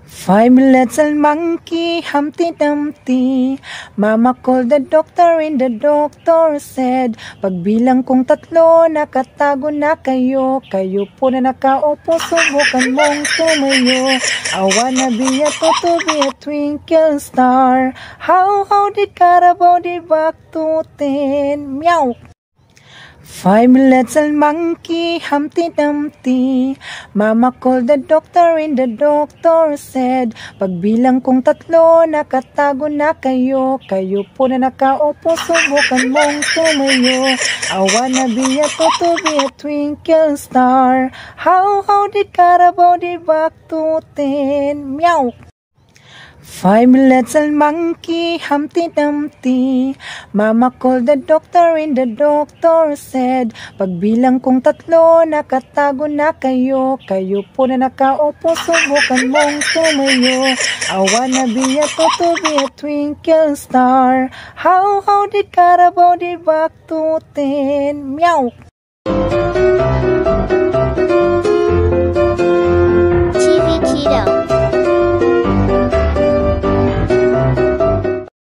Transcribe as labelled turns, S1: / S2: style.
S1: 5 little monkey, Humpty Dumpty. Mama called the doctor and the doctor said, pagbilang kong 3, nakatago na kayo. Kayo po na nakaupo, subukan mong tumayo. I wanna be a toto, be a twinkle star. How did Carabao did back to 10? Meow! 5 little monkey, Humpty Dumpty. Mama called the doctor and the doctor said, pagbilang kong 3, nakatago na kayo. Kayo po na nakaupo, subukan mong tumayo. I wanna be a toto, be a twinkle star. How did Carabao did back to 10? Meow! 5 little monkey, Humpty Dumpty. Mama called the doctor and the doctor said, pagbilang kong 3, nakatago na kayo. Kayo po na nakaupo, subukan mong tumayo. I wanna be a toto, be a twinkle star. How did Carabao did back to 10? Meow!